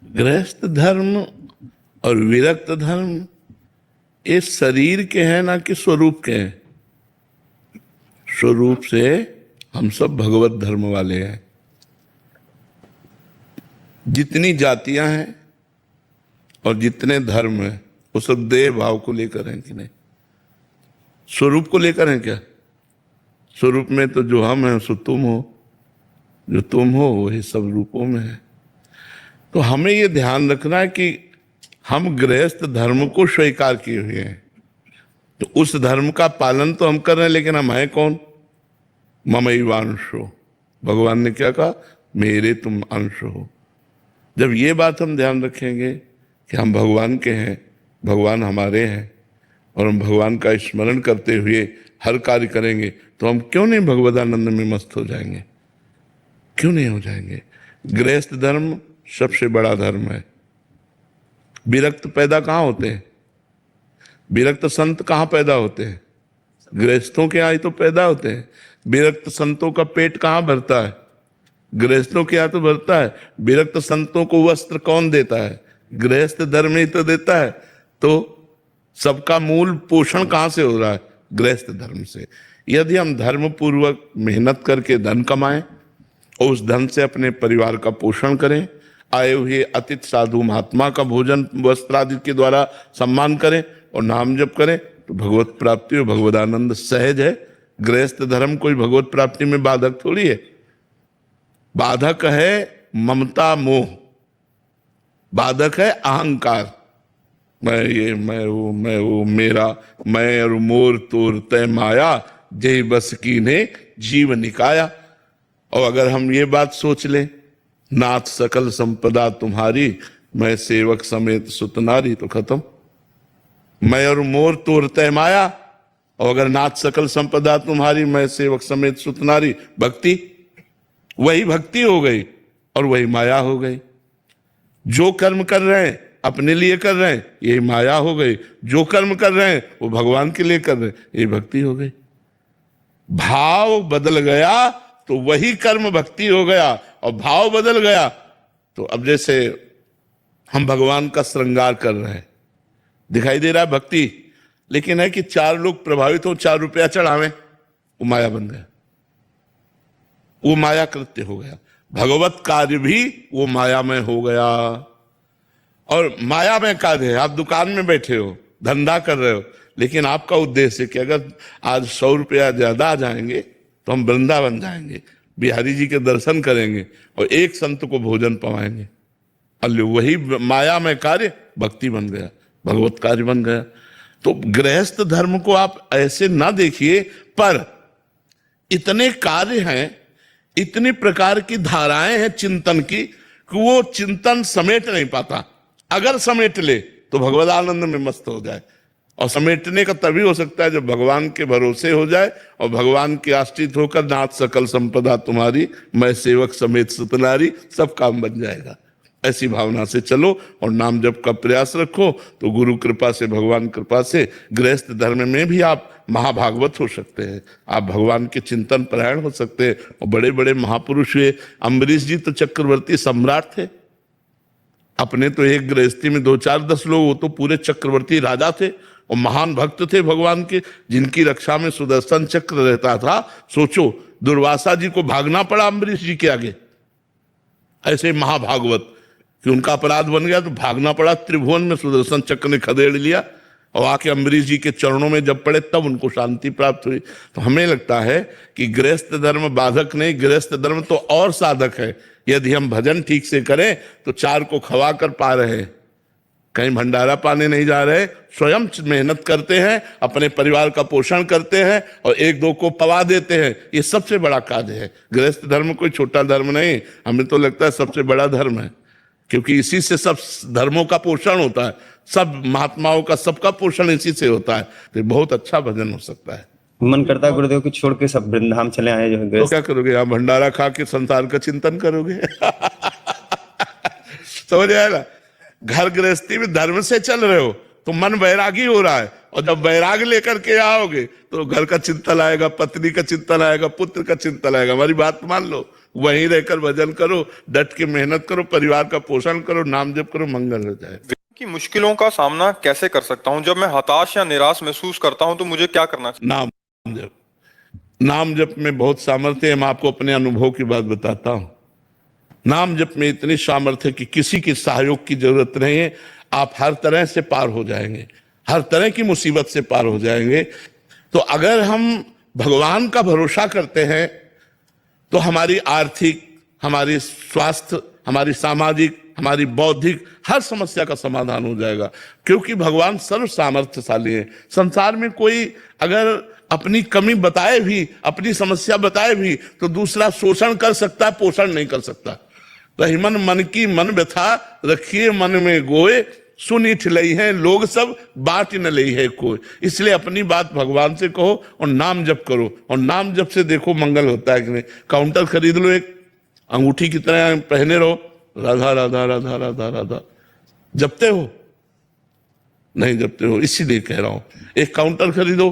गृहस्थ धर्म और विरक्त धर्म ये शरीर के हैं ना कि स्वरूप के हैं? स्वरूप से हम सब भगवत धर्म वाले हैं। जितनी जातियां हैं और जितने धर्म हैं वो सब देह भाव को लेकर हैं कि नहीं? स्वरूप को लेकर हैं क्या? स्वरूप में तो जो हम हैं सो तुम हो, जो तुम हो वही सब रूपों में है। तो हमें ये ध्यान रखना है कि हम गृहस्थ धर्म को स्वीकार किए हुए हैं, तो उस धर्म का पालन तो हम कर रहे हैं, लेकिन हम हैं कौन? ममैवांशो। भगवान ने क्या कहा? मेरे तुम अंश हो। जब ये बात हम ध्यान रखेंगे कि हम भगवान के हैं, भगवान हमारे हैं, और हम भगवान का स्मरण करते हुए हर कार्य करेंगे, तो हम क्यों नहीं भगवदानंद में मस्त हो जाएंगे? क्यों नहीं हो जाएंगे? गृहस्थ धर्म सबसे बड़ा धर्म है। विरक्त पैदा कहाँ होते हैं? विरक्त संत कहाँ पैदा होते हैं? गृहस्थों के यहाँ ही तो पैदा होते हैं। विरक्त संतों का पेट कहाँ भरता है? गृहस्थों के यहाँ तो भरता है। विरक्त संतों को वस्त्र कौन देता है? गृहस्थ धर्म ही तो देता है। तो सबका मूल पोषण कहाँ से हो रहा है? गृहस्थ धर्म से। यदि हम धर्म पूर्वक मेहनत करके धन कमाएं और उस धन से अपने परिवार का पोषण करें, आए हुए अतिथि साधु महात्मा का भोजन वस्त्र आदि के द्वारा सम्मान करें और नाम जप करें, तो भगवत प्राप्ति और भगवदानंद सहज है। गृहस्थ धर्म कोई भगवत प्राप्ति में बाधक थोड़ी है। बाधक है ममता मोह, बाधक है अहंकार। मैं ये, मैं वो, मेरा, मैं और मोर तोर तय माया, जय बस की ने जीव निकाया। और अगर हम ये बात सोच लें, नाथ सकल संपदा तुम्हारी, मैं सेवक समेत सुतनारी, तो खत्म। मैं और मोर तोर तय माया, और अगर नाथ सकल संपदा तुम्हारी, मैं सेवक समेत सुतनारी, भक्ति, वही भक्ति हो गई और वही माया हो गई। जो कर्म कर रहे हैं अपने लिए कर रहे हैं, यही माया हो गई। जो कर्म कर रहे हैं वो भगवान के लिए कर रहे हैं, यही भक्ति हो गई। भाव बदल गया तो वही कर्म भक्ति हो गया, और भाव बदल गया तो अब जैसे हम भगवान का श्रृंगार कर रहे हैं, दिखाई दे रहा है भक्ति, लेकिन है कि 4 लोग प्रभावित हो, 4 रुपया चढ़ावें, वो माया बन गया, वो माया कृत्य हो गया। भगवत कार्य भी वो माया में हो गया। और माया में कार्य है, आप दुकान में बैठे हो, धंधा कर रहे हो, लेकिन आपका उद्देश्य है कि अगर आज 100 रुपया ज्यादा आ जाएंगे तो हम वृंदावन जाएंगे, बिहारी जी के दर्शन करेंगे और एक संत को भोजन पवाएंगे। अल्ले वही माया में कार्य भक्ति बन गया, भगवत कार्य बन गया। तो गृहस्थ धर्म को आप ऐसे ना देखिए, पर इतने कार्य हैं, इतनी प्रकार की धाराएं हैं चिंतन की, कि वो चिंतन समेट नहीं पाता। अगर समेट ले तो भगवदानंद में मस्त हो जाए। और समेटने का तभी हो सकता है जब भगवान के भरोसे हो जाए और भगवान के आश्रित होकर, नाथ सकल संपदा तुम्हारी, मैं सेवक समेत सुतनारी, सब काम बन जाएगा। ऐसी भावना से चलो और नाम जप का प्रयास रखो, तो गुरु कृपा से, भगवान कृपा से गृहस्थ धर्म में भी आप महाभागवत हो सकते हैं, आप भगवान के चिंतन परायण हो सकते हैं। और बड़े बड़े महापुरुष हुए, अम्बरीश जी तो चक्रवर्ती सम्राट थे। अपने तो एक गृहस्थी में 2-4-10 लोग, वो तो पूरे चक्रवर्ती राजा थे और महान भक्त थे भगवान के, जिनकी रक्षा में सुदर्शन चक्र रहता था। सोचो, दुर्वासा जी को भागना पड़ा अम्बरीश जी के आगे। ऐसे महाभागवत कि उनका अपराध बन गया तो भागना पड़ा, त्रिभुवन में सुदर्शन चक्र ने खदेड़ लिया, और आके अम्बरीश जी के चरणों में जब पड़े तब उनको शांति प्राप्त हुई। तो हमें लगता है कि गृहस्थ धर्म बाधक नहीं, गृहस्थ धर्म तो और साधक है। यदि हम भजन ठीक से करें तो 4 को खवा कर पा रहे हैं, कहीं भंडारा पाने नहीं जा रहे, स्वयं मेहनत करते हैं, अपने परिवार का पोषण करते हैं और 1-2 को पवा देते हैं। ये सबसे बड़ा कार्य है। गृहस्थ धर्म कोई छोटा धर्म नहीं, हमें तो लगता है सबसे बड़ा धर्म है, क्योंकि इसी से सब धर्मों का पोषण होता है, सब महात्माओं का सबका पोषण इसी से होता है। तो बहुत अच्छा भजन हो सकता है। मन करता है गुरुदेव को छोड़ के सब वृंदावन चले आए। जो तो क्या करोगे? आप भंडारा खा के संसार का चिंतन करोगे? समझ आया ना? घर गृहस्थी में धर्म से चल रहे हो तो मन वैरागी हो रहा है, और जब वैराग लेकर के आओगे तो घर का चिंतन आएगा, पत्नी का चिंतन आएगा, पुत्र का चिंतन आएगा। हमारी बात मान लो, वहीं रहकर भजन करो, डट के मेहनत करो, परिवार का पोषण करो, नाम जप करो, मंगल हो जाए। की मुश्किलों का सामना कैसे कर सकता हूँ? जब मैं हताश या निराश महसूस करता हूँ तो मुझे क्या करना चाहिए? नाम जप, नाम जप में बहुत सामर्थ्य है। मैं आपको अपने अनुभव की बात बताता हूं। नाम जप में इतनी सामर्थ्य है कि किसी के सहयोग की जरूरत नहीं है। आप हर तरह से पार हो जाएंगे, हर तरह की मुसीबत से पार हो जाएंगे। तो अगर हम भगवान का भरोसा करते हैं तो हमारी आर्थिक, हमारी स्वास्थ्य, हमारी सामाजिक, हमारी बौद्धिक हर समस्या का समाधान हो जाएगा, क्योंकि भगवान सर्व सामर्थ्यशाली है। संसार में कोई अगर अपनी कमी बताए भी, अपनी समस्या बताए भी, तो दूसरा शोषण कर सकता है, पोषण नहीं कर सकता। रही मन की मन व्यथा, रखिए मन में गोए, सुनी ठिलई है लोग सब, बात न लई है कोई। इसलिए अपनी बात भगवान से कहो और नाम जप करो, और नाम जप से देखो मंगल होता है कि नहीं। काउंटर खरीद लो, एक अंगूठी की तरह पहने रहो, राधा राधा राधा राधा राधा। जपते हो? नहीं जपते हो। इसीलिए कह रहा हूं, एक काउंटर खरीदो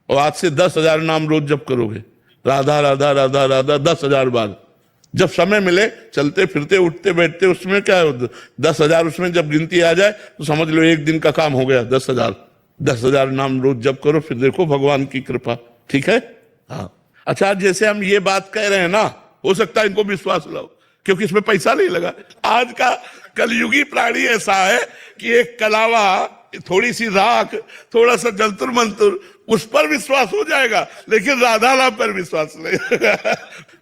और आज से 10,000 नाम रोज जप करोगे, राधा राधा राधा राधा 10,000 बार। जब समय मिले, चलते फिरते उठते बैठते, उसमें क्या है, 10,000 उसमें जब गिनती आ जाए तो समझ लो एक दिन का काम हो गया। 10,000 नाम रोज जप करो, फिर देखो भगवान की कृपा। ठीक है? हाँ। अच्छा, जैसे हम ये बात कह रहे हैं ना, हो सकता है इनको विश्वास लाओ, क्योंकि इसमें पैसा नहीं लगा। आज का कलयुगी प्राणी ऐसा है कि एक कलावा, थोड़ी सी राख, थोड़ा सा जंतुर मंतुर, उस पर विश्वास हो जाएगा, लेकिन राधा नाम पर विश्वास नहीं।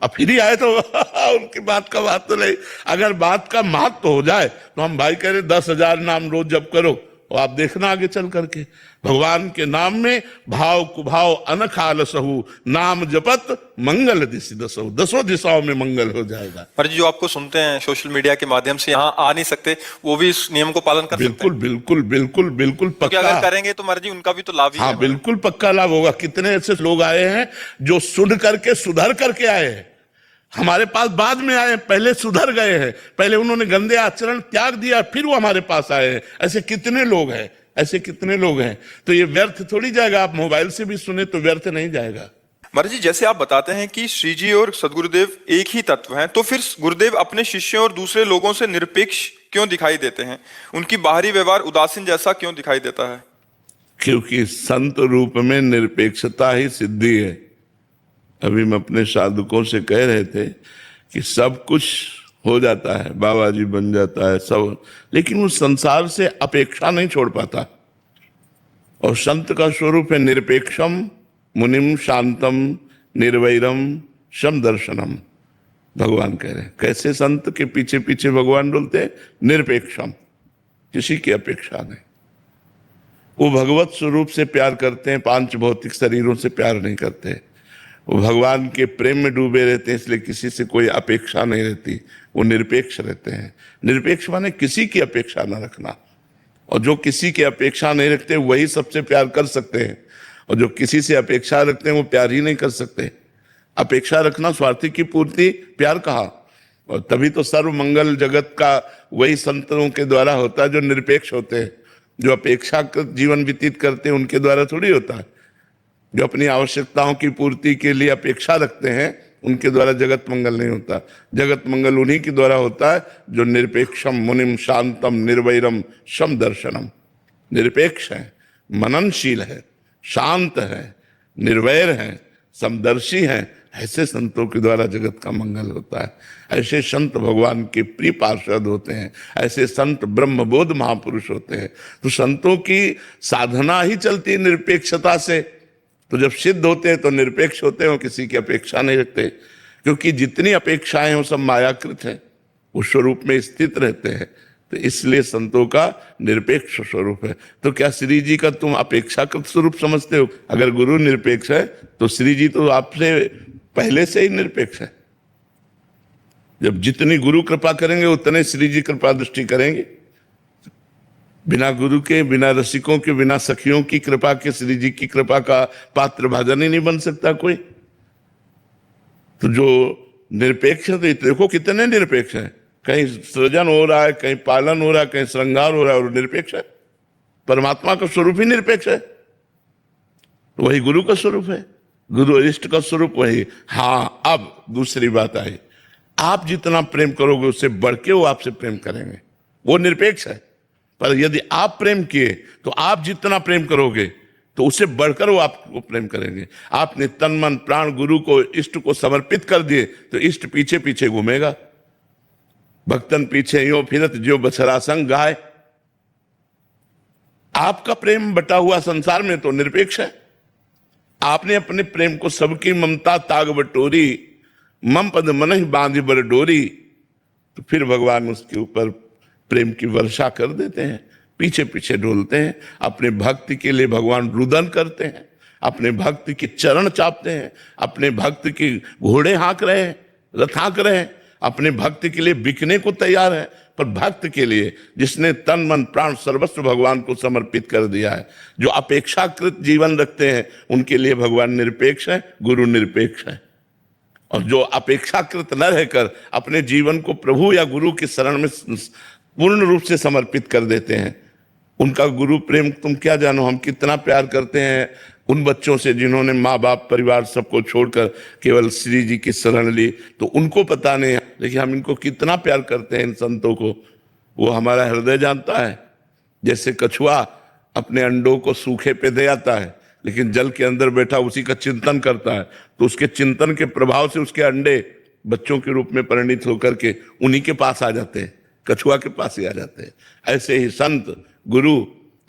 अब फिर ही आए तो उनकी बात का बात तो नहीं। अगर बात का महत्व हो जाए तो हम भाई कह रहे 10,000 नाम रोज जप करो, और आप देखना आगे चल करके भगवान के नाम में भाव कुभाव अनखाल सहु, नाम जपत मंगल दिशि दसहु, 10 दिशाओं में मंगल हो जाएगा। पर जो आपको सुनते हैं सोशल मीडिया के माध्यम से, यहाँ आ नहीं सकते, वो भी इस नियम को पालन कर सकते बिल्कुल हैं? बिल्कुल बिल्कुल बिल्कुल क्योंकि पक्का। अगर करेंगे तो महाराज जी उनका भी तो लाभ ही हाँ, है। बिल्कुल पक्का लाभ होगा। कितने ऐसे लोग आए हैं जो सुन करके सुधर करके आए हैं, हमारे पास बाद में आए, पहले सुधर गए हैं, पहले उन्होंने गंदे आचरण त्याग दिया, फिर वो हमारे पास आए हैं। ऐसे कितने लोग हैं, ऐसे कितने लोग हैं। तो ये व्यर्थ थोड़ी जाएगा। आप मोबाइल से भी सुने तो व्यर्थ नहीं जाएगा। महाराज जी, जैसे आप बताते हैं कि श्री जी और सदगुरुदेव एक ही तत्व हैं, तो फिर गुरुदेव अपने शिष्यों और दूसरे लोगों से निरपेक्ष क्यों दिखाई देते हैं? उनकी बाहरी व्यवहार उदासीन जैसा क्यों दिखाई देता है? क्योंकि संत रूप में निरपेक्षता ही सिद्धि है। अभी हम अपने साधकों से कह रहे थे कि सब कुछ हो जाता है, बाबा जी बन जाता है सब, लेकिन वो संसार से अपेक्षा नहीं छोड़ पाता। और संत का स्वरूप है निरपेक्षम मुनिम शांतम निर्वैरम शम दर्शनम। भगवान कह रहे हैं कैसे संत के पीछे पीछे भगवान बोलते हैं, निरपेक्षम, किसी की अपेक्षा नहीं। वो भगवत स्वरूप से प्यार करते हैं, पांच भौतिक शरीरों से प्यार नहीं करते। वो भगवान के प्रेम में डूबे रहते हैं, इसलिए किसी से कोई अपेक्षा नहीं रहती। वो निरपेक्ष रहते हैं। निरपेक्ष माने किसी की अपेक्षा न रखना, और जो किसी की अपेक्षा नहीं रखते वही सबसे प्यार कर सकते हैं, और जो किसी से अपेक्षा रखते हैं वो प्यार ही नहीं कर सकते। अपेक्षा रखना स्वार्थी की पूर्ति प्यार कहा, और तभी तो सर्व मंगल जगत का वही संतों के द्वारा होता है जो निरपेक्ष होते हैं। जो अपेक्षाकृत जीवन व्यतीत करते हैं उनके द्वारा थोड़ी होता है। जो अपनी आवश्यकताओं की पूर्ति के लिए अपेक्षा रखते हैं उनके द्वारा जगत मंगल नहीं होता। जगत मंगल उन्हीं के द्वारा होता है जो निरपेक्षम मुनिम शांतम निर्वैरम शम दर्शनम। निरपेक्ष है, मननशील है, शांत है, निर्वैर है, समदर्शी है, ऐसे संतों के द्वारा जगत का मंगल होता है। ऐसे संत भगवान के प्रिय पार्षद होते हैं, ऐसे संत ब्रह्मबोध महापुरुष होते हैं। तो संतों की साधना ही चलती है निरपेक्षता से। तो जब सिद्ध होते हैं तो निरपेक्ष होते हैं, वो किसी की अपेक्षा नहीं रखते, क्योंकि जितनी अपेक्षाएं वो सब मायाकृत है, उस स्वरूप में स्थित रहते हैं। तो इसलिए संतों का निरपेक्ष स्वरूप है। तो क्या श्री जी का तुम अपेक्षाकृत स्वरूप समझते हो? अगर गुरु निरपेक्ष है तो श्री जी तो आपसे पहले से ही निरपेक्ष है। जब जितनी गुरु कृपा करेंगे उतने श्री जी कृपा दृष्टि करेंगे। बिना गुरु के, बिना रसिकों के, बिना सखियों की कृपा के श्री जी की कृपा का पात्र भाजन ही नहीं बन सकता कोई। तो जो निरपेक्ष है, तो देखो कितने निरपेक्ष हैं। कहीं सृजन हो रहा है, कहीं पालन हो रहा है, कहीं श्रृंगार हो रहा है, और निरपेक्ष है। परमात्मा का स्वरूप ही निरपेक्ष है, तो वही गुरु का स्वरूप है, गुरु इष्ट का स्वरूप वही। हाँ, अब दूसरी बात आई, आप जितना प्रेम करोगे उससे बढ़ के वो आपसे प्रेम करेंगे। वो निरपेक्ष है, पर यदि आप प्रेम किए तो आप जितना प्रेम करोगे तो उससे बढ़कर वो आपको प्रेम करेंगे। आपने तन मन प्राण गुरु को, इष्ट को समर्पित कर दिए तो इष्ट पीछे पीछे घूमेगा। भक्तन पीछे यो फिरत जो बछड़ा संग गाय। आपका प्रेम बटा हुआ संसार में तो निरपेक्ष है। आपने अपने प्रेम को सबकी ममता ताग बटोरी, मम पद मन ही बांधी बर डोरी, तो फिर भगवान उसके ऊपर प्रेम की वर्षा कर देते हैं, पीछे पीछे डोलते हैं। अपने भक्ति के लिए भगवान रुदन करते हैं, अपने भक्त के चरण चापते हैं, अपने भक्त के घोड़े हाँक रहे हैं, रथ हाँक रहे हैं, अपने भक्त के लिए बिकने को तैयार है। पर भक्त के लिए, जिसने तन मन प्राण सर्वस्व भगवान को समर्पित कर दिया है, जो अपेक्षाकृत जीवन रखते हैं, उनके लिए भगवान निरपेक्ष है, गुरु निरपेक्ष है। और जो अपेक्षाकृत न रहकर अपने जीवन को प्रभु या गुरु की शरण में पूर्ण रूप से समर्पित कर देते हैं, उनका गुरु प्रेम तुम क्या जानो। हम कितना प्यार करते हैं उन बच्चों से जिन्होंने माँ बाप परिवार सबको छोड़कर केवल श्री जी की शरण ली, तो उनको पता नहीं है, लेकिन हम इनको कितना प्यार करते हैं इन संतों को। वो हमारा हृदय जानता है। जैसे कछुआ अपने अंडों को सूखे पे दे आता है, लेकिन जल के अंदर बैठा उसी का चिंतन करता है, तो उसके चिंतन के प्रभाव से उसके अंडे बच्चों के रूप में परिणित होकर के उन्हीं के पास आ जाते हैं, कछुआ के पास ही आ जाते हैं। ऐसे ही संत गुरु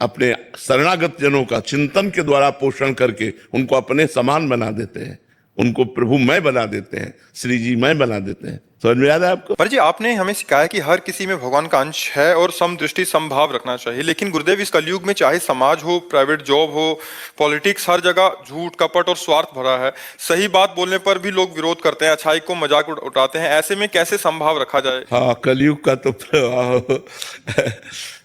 अपने शरणागत जनों का चिंतन के द्वारा पोषण करके उनको अपने समान बना देते हैं, उनको प्रभुमय बना देते हैं, श्री जी मय बना देते हैं। समझ में आ रहा है आपको? पर जी आपने हमें सिखाया कि हर किसी में भगवान का अंश है और समदृष्टि समभाव रखना चाहिए, लेकिन गुरुदेव इस कलयुग में चाहे समाज हो, प्राइवेट जॉब हो, पॉलिटिक्स, हर जगह झूठ कपट और स्वार्थ भरा है। सही बात बोलने पर भी लोग विरोध करते हैं, अच्छाई को मजाक उठाते हैं। ऐसे में कैसे समभाव रखा जाए? हाँ, कलयुग का तो प्रभाव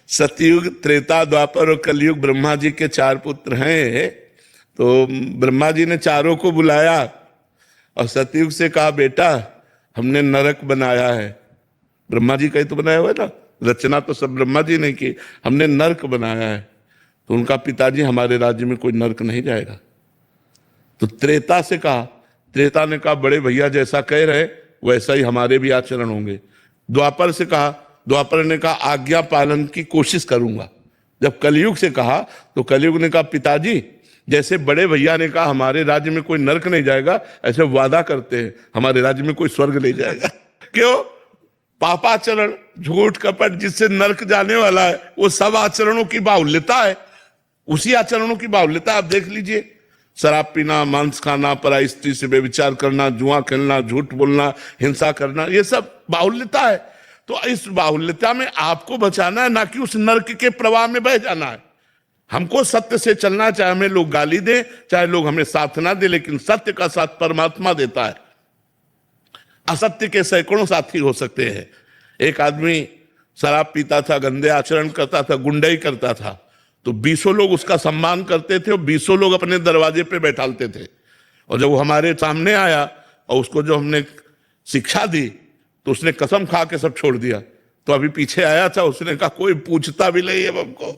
सतयुग, त्रेता, द्वापर और कलयुग ब्रह्मा जी के 4 पुत्र हैं। तो ब्रह्मा जी ने चारों को बुलाया और सतयुग से कहा, बेटा हमने नरक बनाया है। ब्रह्मा जी का ही तो बनाया हुआ है ना, रचना तो सब ब्रह्मा जी ने की। हमने नरक बनाया है। तो उनका पिताजी, हमारे राज्य में कोई नरक नहीं जाएगा। तो त्रेता से कहा, त्रेता ने कहा, बड़े भैया जैसा कह रहे वैसा ही हमारे भी आचरण होंगे। द्वापर से कहा, द्वापर ने कहा आज्ञा पालन की कोशिश करूंगा। जब कलयुग से कहा तो कलयुग ने कहा, पिताजी जैसे बड़े भैया ने कहा हमारे राज्य में कोई नरक नहीं जाएगा, ऐसे वादा करते हैं हमारे राज्य में कोई स्वर्ग नहीं जाएगा। क्यों? पापाचरण, झूठ कपट जिससे नरक जाने वाला है, वो सब आचरणों की बाहुल्यता है। उसी आचरणों की बाहुल्यता आप देख लीजिए। शराब पीना, मांस खाना, पराई स्त्री से बेविचार करना, जुआ खेलना, झूठ बोलना, हिंसा करना, ये सब बाहुल्यता है। तो इस बाहुल्यता में आपको बचाना है, ना कि उस नरक के प्रवाह में बह जाना है। हमको सत्य से चलना, चाहे हमें लोग गाली दे, चाहे लोग हमें साथ ना दे, लेकिन सत्य का साथ परमात्मा देता है। असत्य के सैकड़ों साथी हो सकते हैं। एक आदमी शराब पीता था, गंदे आचरण करता था, गुंडाई करता था, तो 20 लोग उसका सम्मान करते थे और 20 लोग अपने दरवाजे पे बैठालते थे। और जब वो हमारे सामने आया और उसको जो हमने शिक्षा दी, तो उसने कसम खा के सब छोड़ दिया। तो अभी पीछे आया था, उसने कहा कोई पूछता भी नहीं है हमको।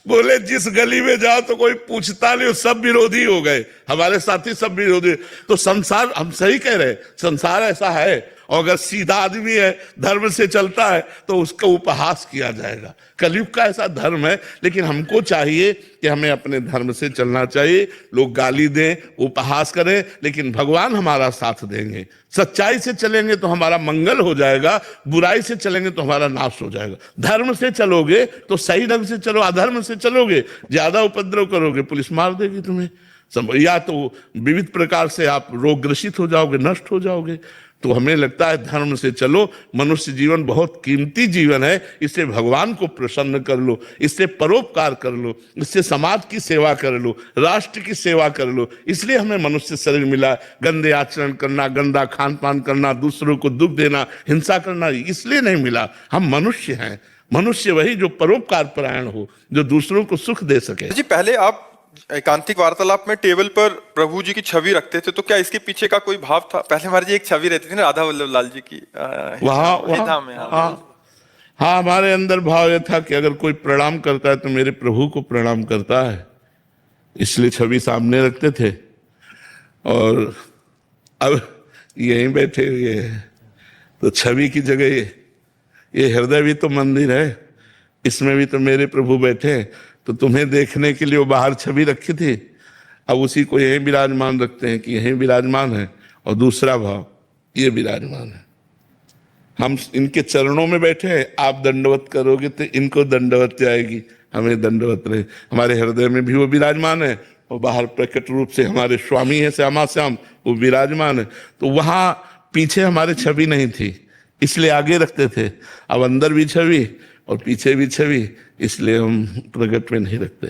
बोले जिस गली में जाओ तो कोई पूछता नहीं, सब विरोधी हो गए, हमारे साथी सब विरोधी। तो संसार, हम सही कह रहे हैं, संसार ऐसा है। और अगर सीधा आदमी है, धर्म से चलता है, तो उसका उपहास किया जाएगा। कलयुग का ऐसा धर्म है। लेकिन हमको चाहिए कि हमें अपने धर्म से चलना चाहिए। लोग गाली दें, उपहास करें, लेकिन भगवान हमारा साथ देंगे। सच्चाई से चलेंगे तो हमारा मंगल हो जाएगा, बुराई से चलेंगे तो हमारा नाश हो जाएगा। धर्म से चलोगे तो सही ढंग से चलो, अधर्म से चलोगे, ज्यादा उपद्रव करोगे, पुलिस मार देगी तुम्हें, या तो विविध प्रकार से आप रोगग्रसित हो जाओगे, नष्ट हो जाओगे। तो हमें लगता है धर्म से चलो। मनुष्य जीवन बहुत कीमती जीवन है, इससे भगवान को प्रसन्न कर लो, इससे परोपकार कर लो, इससे समाज की सेवा कर लो, राष्ट्र की सेवा कर लो। इसलिए हमें मनुष्य शरीर मिला। गंदे आचरण करना, गंदा खान पान करना, दूसरों को दुख देना, हिंसा करना इसलिए नहीं मिला। हम मनुष्य हैं। मनुष्य वही जो परोपकार परायण हो, जो दूसरों को सुख दे सके। जी पहले आप एकांतिक वार्तालाप में टेबल पर प्रभु जी की छवि रखते थे, तो क्या इसके पीछे का कोई भाव था? पहले हमारी एक छवि रहती थी ना, राधा वल्लभ लाल जी की, हाँ, हमारे अंदर भाव यह था कि अगर कोई प्रणाम करता है तो मेरे प्रभु को प्रणाम करता है, इसलिए छवि सामने रखते थे। और अब यहीं बैठे हुए हैं। तो छवि की जगह ये हृदय भी तो मंदिर है, इसमें भी तो मेरे प्रभु बैठे हैं। तो तुम्हें देखने के लिए वो बाहर छवि रखी थी, अब उसी को यहीं विराजमान रखते हैं कि यहीं विराजमान है, और दूसरा भाव ये विराजमान है। हम इनके चरणों में बैठे हैं, आप दंडवत करोगे तो इनको दंडवत जाएगी, हमें दंडवत रहे। हमारे हृदय में भी वो विराजमान है, और बाहर प्रकट रूप से हमारे स्वामी है श्यामा श्याम, वो विराजमान है। तो वहां पीछे हमारे छवि नहीं थी, इसलिए आगे रखते थे। अब अंदर भी छवि और पीछे भी छवि, इसलिए हम प्रकट में नहीं रखते।